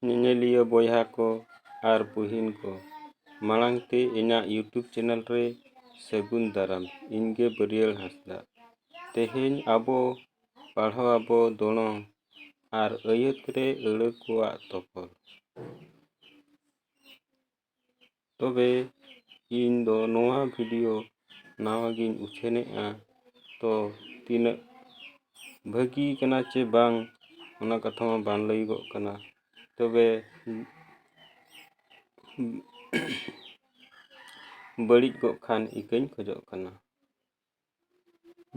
ᱧᱮᱧᱮᱞᱤᱭᱟᱹ ᱵᱚᱭᱦᱟ ko ᱟᱨ ᱵᱩᱦᱤᱱ ko ᱢᱟᱲᱟᱝ ᱛᱮ ᱤᱧᱟᱹᱜ ᱤᱭᱩᱴᱩᱵᱽ ᱪᱮᱱᱮᱞ ᱨᱮ ᱥᱟᱹᱜᱩᱱ ᱫᱟᱨᱟᱢ ᱤᱧᱜᱮ ᱵᱟᱹᱨᱭᱟᱹᱲ ᱦᱟᱸᱥᱫᱟ। ᱛᱮᱦᱮᱧ ᱟᱵᱚ ᱯᱟᱲᱦᱟᱣ ᱟᱵᱚ ᱫᱚᱲᱚ ᱟᱨ ᱟᱹᱭᱟᱹᱛ ᱨᱮ ᱟᱹᱲᱟᱹ ᱠᱚᱣᱟᱜ ᱛᱚᱯᱚᱞ। ᱛᱚᱵᱮ ᱤᱧ ᱫᱚ ᱱᱚᱣᱟ ᱵᱷᱤᱰᱤᱭᱳ ᱱᱟᱣᱟ ᱜᱤᱧ ᱩᱪᱷᱟᱹᱱᱮᱜᱼᱟ ᱛᱚ ᱛᱤᱱᱟᱹᱜ ᱵᱷᱟᱹᱜᱤ ᱠᱟᱱᱟ ᱪᱮ ᱵᱟᱝ ᱚᱱᱟ ᱠᱟᱛᱷᱟ ᱢᱟ ᱵᱟᱝ ᱞᱟᱹᱭᱚᱜ ᱠᱟᱱᱟ। ᱛᱚᱵᱮ ᱵᱟᱹᱲᱤᱡ ᱠᱚᱜ ᱠᱷᱟᱱ ᱤᱠᱟᱹᱧ ᱠᱷᱚᱡᱚᱜ ᱠᱟᱱᱟ।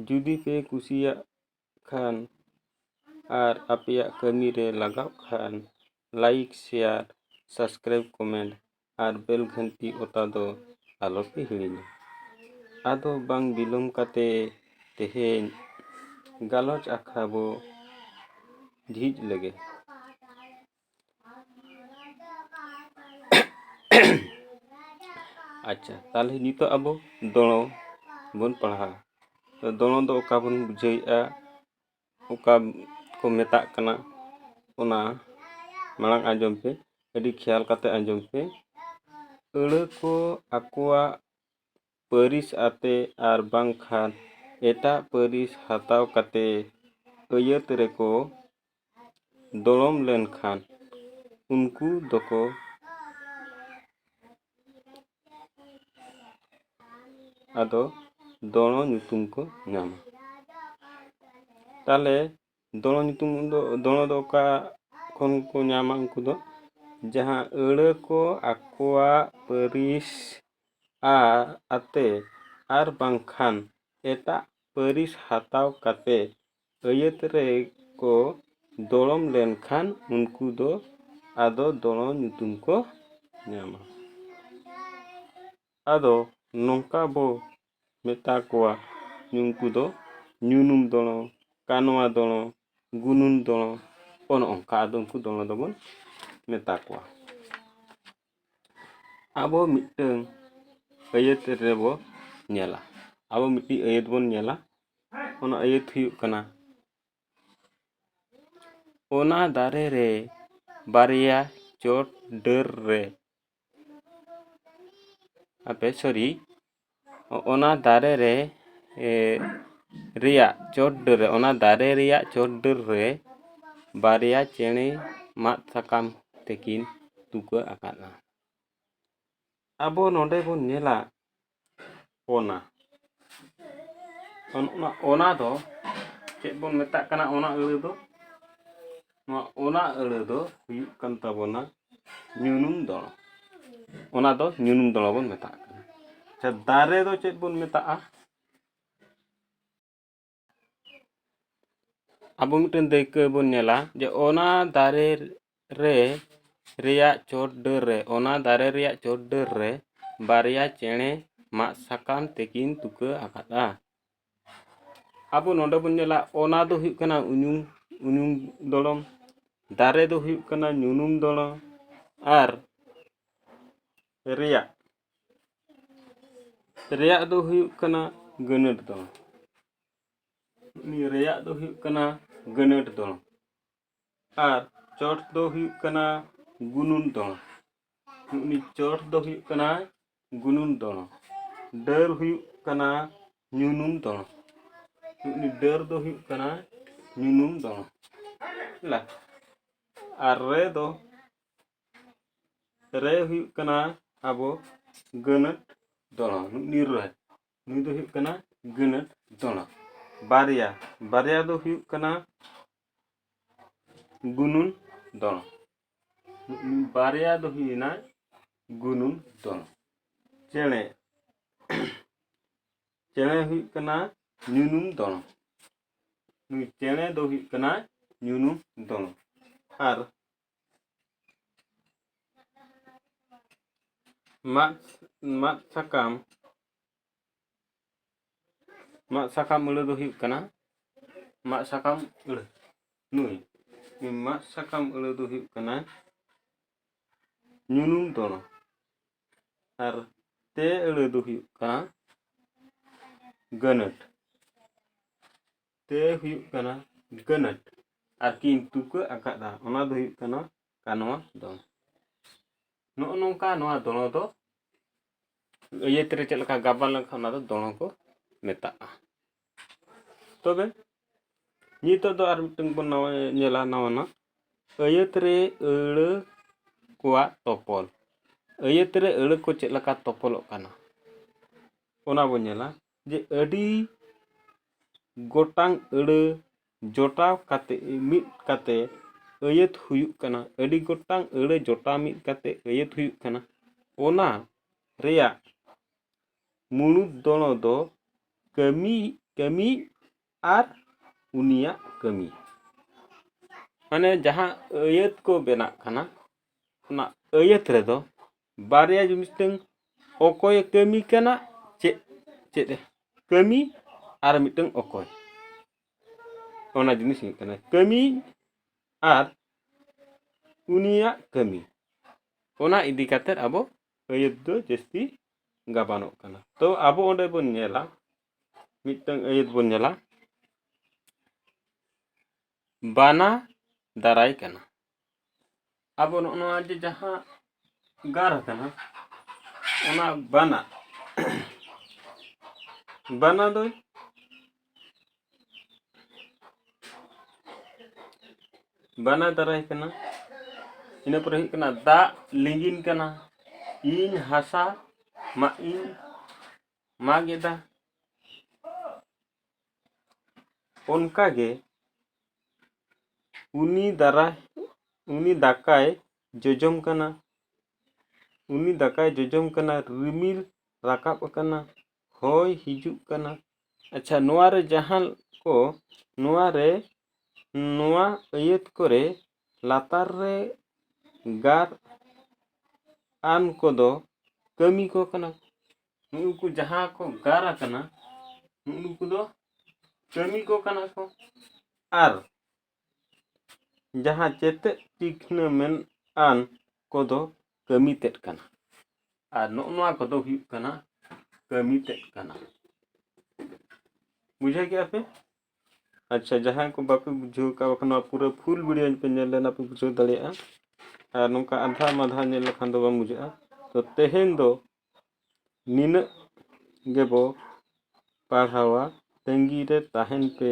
ᱡᱩᱫᱤ ᱯᱮ ᱠᱩᱥᱤᱭᱟᱜ ᱠᱷᱟᱱ ᱟᱨ ᱟᱯᱮᱭᱟᱜ ᱠᱟᱹᱢᱤ ᱨᱮ ᱞᱟᱜᱟᱜ ᱠᱷᱟᱱ ᱞᱟᱭᱤᱠ, ᱥᱮᱭᱟᱨ, ᱥᱟᱵᱥᱠᱨᱟᱭᱤᱵ, ᱠᱚᱢᱮᱱᱴ ᱟᱨ ᱵᱮᱞ ᱜᱷᱟᱱᱴᱤ ᱚᱛᱟ ᱫᱚ ᱟᱞᱚᱯᱮ ᱦᱤᱲᱤᱧᱟ। ᱟᱫᱚ ᱵᱟᱝ ᱵᱤᱞᱚᱢ ᱠᱟᱛᱮ ᱛᱮᱦᱮᱧ ᱜᱟᱞᱚᱪ ᱟᱠᱷᱲᱟ ᱵᱚ ᱡᱷᱤᱡ ᱞᱮᱜᱮ। ᱟᱪᱪᱷᱟ, ᱛᱟᱦᱞᱮ ᱱᱤᱛᱚᱜ ᱟᱵᱚ ᱫᱚᱲᱚ ᱵᱚᱱ ᱯᱟᱲᱦᱟᱜᱼᱟ। ᱫᱚᱲᱚ ᱫᱚ ᱚᱠᱟ ᱵᱚᱱ ᱵᱩᱡᱷᱟᱹᱣᱮᱜᱼᱟ, ᱚᱠᱟ ᱠᱚ ᱢᱮᱛᱟᱜ ᱠᱟᱱᱟ ᱚᱱᱟ ᱢᱟᱲᱟᱝ ᱟᱸᱡᱚᱢ ᱯᱮ, ᱟᱹᱰᱤ ᱠᱷᱮᱭᱟᱞ ᱠᱟᱛᱮ ᱟᱸᱡᱚᱢ ᱯᱮ। ᱟᱹᱲᱟᱹ ᱠᱚ ᱟᱠᱚᱣᱟᱜ ᱯᱟᱹᱨᱤᱥ ᱟᱛᱮ ᱟᱨ ᱵᱟᱝᱠᱷᱟᱱ ᱮᱴᱟᱜ ᱯᱟᱹᱨᱤᱥ ᱦᱟᱛᱟᱣ ᱠᱟᱛᱮ ᱟᱹᱭᱟᱹᱛ ᱨᱮᱠᱚ ᱫᱚᱲᱚᱢ ᱞᱮᱱᱠᱷᱟᱱ ᱩᱱᱠᱩ ᱫᱚᱠᱚ ᱟᱫᱚ ᱫᱚᱲᱚ ᱧᱩᱛᱩᱢ ᱠᱚ ᱧᱟᱢᱟ। ᱛᱟᱦᱞᱮ ᱫᱚᱲᱚ ᱧᱩᱛᱩᱢ ᱫᱚᱲᱚ ᱫᱚ ᱚᱠᱟ ᱠᱷᱚᱱ ᱠᱚ ᱧᱟᱢᱟ ᱩᱱᱠᱩ ᱫᱚ? ᱡᱟᱦᱟᱸ ᱟᱹᱲᱟᱹ ko ᱟᱠᱚᱣᱟᱜ ᱯᱟᱹᱨᱤᱥ ᱟᱛᱮ ᱟᱨ ᱵᱟᱝᱠᱷᱟन ᱮᱴᱟᱜ ᱯᱟᱹᱨᱤᱥ ᱦᱟᱛᱟᱣ ᱠᱟᱛᱮ ᱟᱹᱭᱟᱹᱛ ᱨᱮᱠᱚ ᱫᱚᱲᱚᱢ ᱞᱮᱱᱠᱷᱟᱱ ᱩᱱᱠᱩ ᱫᱚ ᱟᱫᱚ ᱫᱚᱲᱚ ᱧᱩᱛᱩᱢ ᱠᱚ ᱧᱟᱢᱟ। ᱟᱫᱚ ᱱᱚᱝᱠᱟ ᱵᱚ ᱢᱮᱛᱟ ᱠᱚᱣᱟ ᱩᱱᱠᱩ ᱫᱚ ᱧᱩᱱᱩᱢ ᱫᱚᱲᱚ, ᱠᱟᱱᱣᱟ ᱫᱚᱲᱚ, ᱜᱩᱱᱩᱱ ᱫᱚᱲᱚ, ᱚᱱᱮ ᱚᱱᱠᱟ ᱟᱫᱚ ᱩᱱᱠᱩ ᱫᱚᱲᱚ ᱫᱚᱵᱚᱱ ᱢᱮᱛᱟ ᱠᱚᱣᱟ। ᱟᱵᱚ ᱢᱤᱫᱴᱟᱝ ᱟᱹᱭᱟᱹᱛ ᱨᱮᱵᱚ ᱧᱮᱞᱟ। ᱟᱵᱚ ᱢᱤᱫᱴᱤᱡ ᱟᱹᱭᱟᱹᱛ ᱵᱚᱱ ᱧᱮᱞᱟ। ᱚᱱᱟ ᱟᱹᱭᱟᱹᱛ ᱦᱩᱭᱩᱜ ᱠᱟᱱᱟ ᱚᱱᱟ ᱫᱟᱨᱮ ᱨᱮ ᱵᱟᱨᱭᱟ ᱪᱚᱴ ᱰᱟᱹᱨ ᱨᱮ ᱚᱱᱟ ᱫᱟᱨᱮ ᱨᱮ ᱨᱮᱭᱟᱜ ᱪᱚᱴ ᱰᱟᱹᱨ ᱨᱮ ᱚᱱᱟ ᱫᱟᱨᱮ ᱨᱮᱭᱟᱜ ᱪᱚᱴ ᱰᱟᱹᱨ ᱨᱮ ᱵᱟᱨᱭᱟ ᱪᱮᱬᱮ ᱢᱟᱫ ᱥᱟᱠᱟᱢ ᱛᱮᱠᱤᱱ ᱛᱩᱠᱟᱹ ᱟᱠᱟᱫᱼᱟ। ᱟᱵᱚ ᱱᱚᱰᱮ ᱵᱚᱱ ᱧᱮᱞᱟ ᱚᱱᱟ ᱫᱚ ᱪᱮᱫ ᱵᱚᱱ ᱢᱮᱛᱟᱜ ᱠᱟᱱᱟ? ᱚᱱᱟ ᱟᱹᱲᱟᱹ ᱫᱚ ᱚᱱᱟ ᱟᱹᱲᱟᱹ ᱫᱚ ᱦᱩᱭᱩᱜ ᱠᱟᱱ ᱛᱟᱵᱚᱱᱟ ᱧᱩᱱᱩᱢ ᱫᱚᱲᱚ। ᱚᱱᱟ ᱫᱚ ᱧᱩᱱᱩᱢ ᱫᱚᱲᱚ ᱵᱚᱱ ᱢᱮᱛᱟᱜ ᱠᱟᱱᱟ। ᱟᱪᱪᱷᱟ, ᱫᱟᱨᱮ ᱫᱚ ᱪᱮᱫ ᱵᱚᱱ ᱢᱮᱛᱟᱜᱼᱟ? ᱟᱵᱚ ᱢᱤᱫᱴᱮᱱ ᱫᱟᱹᱭᱠᱟᱹ ᱵᱚᱱ ᱧᱮᱞᱟ ᱡᱮ ᱚᱱᱟ ᱫᱟᱨᱮ ᱨᱮᱭᱟᱜ ᱪᱚᱴ ᱰᱟᱹᱨ ᱨᱮ ᱚᱱᱟ ᱫᱟᱨᱮ ᱨᱮᱭᱟᱜ ᱪᱚᱴ ᱰᱟᱹᱨ ᱨᱮ ᱵᱟᱨᱭᱟ ᱪᱮᱬᱮ ᱢᱟᱫ ᱥᱟᱠᱟᱢ ᱛᱮᱠᱤᱱ ᱛᱩᱠᱟᱹ ᱟᱠᱟᱫᱼᱟ। ᱟᱵᱚ ᱱᱚᱰᱮ ᱵᱚᱱ ᱧᱮᱞᱟ ᱚᱱᱟ ᱫᱚ ᱦᱩᱭᱩᱜ ᱠᱟᱱᱟ ᱩᱧᱩᱢ ᱫᱚᱲᱚᱢ, ᱫᱟᱨᱮ ᱫᱚ ᱦᱩᱭᱩᱜ ᱠᱟᱱᱟ ᱧᱩᱱᱩᱢ ᱫᱚᱲᱚ, ᱟর ᱨᱮᱭᱟᱜ ᱫᱚ ᱦᱩᱭᱩᱜ ᱠᱟᱱᱟ ᱜᱟᱹᱱᱟᱹᱴ ᱫᱚᱲᱚ। ᱨᱮᱭᱟᱜ ᱫᱚ ᱦᱩᱭᱩᱜ ᱠᱟᱱᱟ ᱜᱟᱹᱱᱟᱹᱴ ᱫᱚᱲᱚ, ᱟᱨ ᱪᱚᱴ ᱫᱚ ᱦᱩᱭᱩᱜ ᱠᱟᱱᱟ ᱜᱩᱱᱩᱱ ᱫᱚᱲᱚ। ᱪᱚᱴ ᱫᱚ ᱦᱩᱭᱩᱜ ᱠᱟᱱᱟ ᱜᱩᱱᱩᱱ ᱫᱚᱲᱚ, ᱰᱟᱹᱨ ᱦᱩᱭᱩᱜ ᱠᱟᱱᱟ ᱧᱩᱱᱩᱢ ᱫᱚᱲᱚ, ᱰᱟᱹᱨ ᱫᱚ ᱦᱩᱭᱩᱜ ᱠᱟᱱᱟ ᱧᱩᱱᱩᱢ ᱫᱚᱲᱚ, ᱟᱨ ᱨᱮ ᱦᱩᱭᱩᱜ ᱠᱟᱱᱟ ᱟᱵᱚ ᱜᱟᱹᱱᱟᱹᱴ ᱫᱚᱲᱚ। ᱱᱩᱭ ᱫᱚ ᱦᱩᱭᱩᱜ ᱠᱟᱱᱟ ᱜᱟᱹᱱᱟᱹᱴ ᱫᱚᱲᱚ। ᱵᱟᱨᱭᱟ ᱫᱚ ᱦᱩᱭᱩᱜ ᱠᱟᱱᱟ ᱜᱩᱱᱩᱱ ᱫᱚᱲᱚ। ᱵᱟᱨᱭᱟ ᱫᱚ ᱦᱩᱭᱱᱟ ᱜᱩᱱᱩᱱ ᱫᱚᱲᱚ। ᱪᱮᱬᱮ ᱦᱩᱭᱩᱜ ᱠᱟᱱᱟ ᱧᱩᱱᱩᱢ ᱫᱚᱲᱚ। ᱱᱩᱭ ᱪᱮᱬᱮ ᱫᱚ ᱦᱩᱭᱩᱜ ᱠᱟᱱᱟ ᱧᱩᱱᱩᱢ ᱫᱚᱲᱚ। ᱟᱨ ᱢᱟᱫ ᱥᱟᱠᱟᱢ ᱟᱹᱲᱟᱹ ᱫᱚ ᱦᱩᱭᱩᱜ ᱠᱟᱱᱟ ᱢᱟᱫ ᱥᱟᱠᱟᱢ ᱟᱹᱲᱟᱹ। ᱱᱩᱭ ᱢᱟᱫ ᱥᱟᱠᱟᱢ ᱟᱹᱲᱟᱹ ᱫᱚ ᱦᱩᱭᱩᱜ ᱠᱟᱱᱟ ᱧᱩᱱᱩᱢ ᱫᱚᱲᱚ। ᱟᱨ ᱛᱮ ᱟᱹᱲᱟᱹ ᱫᱚ ᱦᱩᱭᱩᱜ ᱠᱟᱱᱟ ᱜᱟᱹᱱᱟᱹᱴ। ᱛᱮ ᱦᱩᱭᱩᱜ ᱠᱟᱱᱟ ᱜᱟᱹᱱᱟᱹᱴ, ᱟᱨ ᱠᱤᱱ ᱛᱩᱠᱟᱹ ᱟᱠᱟᱫᱼᱟ ᱚᱱᱟ ᱫᱚ ᱦᱩᱭᱩᱜ ᱠᱟᱱᱟ ᱱᱚᱣᱟ ᱫᱚ ᱱᱚᱜᱼᱚ ᱱᱚᱝᱠᱟ ᱱᱚᱣᱟ ᱫᱚᱲᱚ ᱫᱚ ᱟᱹᱭᱟᱹᱛ ᱨᱮ ᱪᱮᱫ ᱞᱮᱠᱟ ᱜᱟᱵᱟᱱ ᱞᱮᱱᱠᱷᱟᱱ ᱚᱱᱟ ᱫᱚ ᱫᱚᱲᱚ ᱠᱚ ᱢᱮᱛᱟᱜᱼᱟ᱾ ᱛᱚᱵᱮ ᱱᱤᱛᱚᱜ ᱫᱚ ᱟᱨ ᱢᱤᱫᱴᱟᱝ ᱵᱚᱱ ᱧᱮᱞᱟ ᱱᱟᱣᱟᱱᱟᱜ ᱟᱹᱭᱟᱹᱛ ᱨᱮ ᱟᱹᱲᱟᱹ ᱠᱚᱣᱟᱜ ᱛᱚᱯᱚᱞ᱾ ᱟᱹᱭᱟᱹᱛ ᱨᱮ ᱟᱹᱲᱟᱹ ᱠᱚ ᱪᱮᱫ ᱞᱮᱠᱟ ᱛᱚᱯᱚᱞᱚᱜ ᱠᱟᱱᱟ ᱚᱱᱟ ᱵᱚᱱ ᱧᱮᱞᱟ ᱡᱮ ᱟᱹᱰᱤ ᱜᱚᱴᱟᱝ ᱟᱹᱲᱟᱹ ᱡᱚᱴᱟᱣ ᱠᱟᱛᱮ ᱢᱤᱫ ᱠᱟᱛᱮ ᱟᱹᱭᱟᱹᱛ ᱦᱩᱭᱩᱜ ᱠᱟᱱᱟ᱾ ᱟᱹᱰᱤ ᱜᱚᱴᱟᱝ ᱟᱹᱲᱟᱹ ᱡᱚᱴᱟᱣ ᱢᱤᱫ ᱠᱟᱛᱮ ᱟᱹᱭᱟᱹᱛ ᱦᱩᱭᱩᱜ ᱠᱟᱱᱟ᱾ ᱚᱱᱟ ᱨᱮᱭᱟᱜ ᱢᱩᱬᱩᱫ ᱫᱚᱲᱚ ᱫᱚ ᱠᱟᱹᱢᱤ ᱟᱨ ᱩᱱᱤᱭᱟᱜ ᱠᱟᱹᱢᱤ᱾ ᱢᱟᱱᱮ ᱡᱟᱦᱟᱸ ᱟᱹᱭᱟᱹᱛ ko ᱵᱮᱱᱟᱜ ᱠᱟᱱᱟ ᱚᱱᱟ ᱟᱹᱭᱟᱹᱛ ᱨᱮᱫᱚ ᱵᱟᱨᱭᱟ ᱢᱤᱫᱴᱟᱝ ᱚᱠᱚᱭ ᱠᱟᱹᱢᱤ ᱠᱟᱱᱟ ᱪᱮᱫ ᱠᱟᱹᱢᱤ ᱟᱨ ᱢᱤᱫᱴᱟᱝ ᱚᱠᱚᱭ ᱚᱱᱟ ᱡᱤᱱᱤᱥ ᱦᱩᱭᱩᱜ ᱠᱟᱱᱟ ᱠᱟᱹᱢᱤ ᱟᱨ ᱩᱱᱤᱭᱟᱜ ᱠᱟᱹᱢᱤ᱾ ᱚᱱᱟ ᱤᱫᱤ ᱠᱟᱛᱮᱫ ᱟᱵᱚ ᱟᱹᱭᱟᱹᱛ ᱫᱚ ᱡᱟᱹᱥᱛᱤ ᱜᱟᱵᱟᱱᱚᱜ ᱠᱟᱱᱟ᱾ ᱛᱚ ᱟᱵᱚ ᱚᱸᱰᱮ ᱵᱚᱱ ᱧᱮᱞᱟ ᱢᱤᱫᱴᱟᱝ ᱟᱹᱭᱟᱹᱛ ᱵᱚᱱ ᱧᱮᱞᱟ ᱵᱟᱱᱟ ᱫᱟᱨᱟᱭ ᱠᱟᱱᱟ᱾ ᱟᱵᱚ ᱱᱚᱣᱟ ᱡᱮ ᱡᱟᱦᱟᱸ ᱜᱟᱨ ᱠᱟᱱᱟ ᱚᱱᱟ ᱵᱟᱱᱟ ᱫᱚ ᱵᱟᱱᱟ ᱫᱟᱨᱟᱭ ᱠᱟᱱᱟ᱾ ᱤᱱᱟᱹ ᱯᱚᱨᱮ ᱦᱩᱭᱩᱜ ᱠᱟᱱᱟ ᱫᱟᱜ ᱞᱤᱸᱜᱤᱱ ᱠᱟᱱᱟ᱾ ᱤᱧ ᱦᱟᱥᱟ ᱢᱟᱜ ᱤᱧ ᱢᱟᱜ ᱮᱫᱟ᱾ ᱚᱱᱠᱟᱜᱮ ᱩᱱᱤ ᱫᱟᱠᱟᱭ ᱡᱚᱡᱚᱢ ᱠᱟᱱᱟ᱾ ᱩᱱᱤ ᱫᱟᱠᱟᱭ ᱡᱚᱡᱚᱢ ᱠᱟᱱᱟ᱾ ᱨᱤᱢᱤᱞ ᱨᱟᱠᱟᱵ ᱟᱠᱟᱱᱟ᱾ ᱦᱚᱭ ᱦᱤᱡᱩᱜ ᱠᱟᱱᱟ᱾ ᱟᱪᱪᱷᱟ ᱱᱚᱣᱟ ᱨᱮ ᱡᱟᱦᱟᱸ ᱠᱚ ᱱᱚᱣᱟ ᱟᱹᱭᱟᱹᱛ ᱠᱚᱨᱮ ᱞᱟᱛᱟᱨ ᱨᱮ ᱜᱟᱨ ᱟᱱ ᱠᱚᱫᱚ ᱠᱟᱹᱢᱤ ᱠᱚ ᱠᱟᱱᱟ᱾ ᱱᱩᱠᱩ ᱡᱟᱦᱟᱸ ᱠᱚ ᱜᱟᱨ ᱟᱠᱟᱱᱟ ᱱᱩᱠᱩ ᱫᱚ ᱠᱟᱹᱢᱤ ᱠᱚ ᱠᱟᱱᱟ ᱠᱚ ᱟᱨ ᱡᱟᱦᱟᱸ ᱪᱮᱛᱮᱫ ᱪᱤᱠᱷᱱᱟᱹ ᱢᱮᱱ ᱟᱱ ᱠᱚᱫᱚ ᱠᱟᱹᱢᱤ ᱛᱮᱫ ᱠᱟᱱᱟ ᱟᱨ ᱱᱚᱜᱼᱚ ᱱᱚᱣᱟ ᱠᱚᱫᱚ ᱦᱩᱭᱩᱜ ᱠᱟᱱᱟ ᱠᱟᱹᱢᱤ ᱛᱮᱫ ᱠᱟᱱᱟ᱾ बुझे गया पे? अच्छा जहाँ को बापे बुझे का पूरा फुल वीडियो पे नेल लेना पे बुझे दाड़िया और नौका आधा माधा नेल लखान दो बाम बुझे तो तेहेन दो निन गेबो पढ़ावा तंगी रे ताहेन पे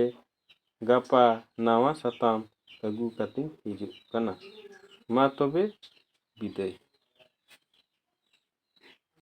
गापा नावा सताम अगू कतिन हिजुग कना मा तबे विदाय।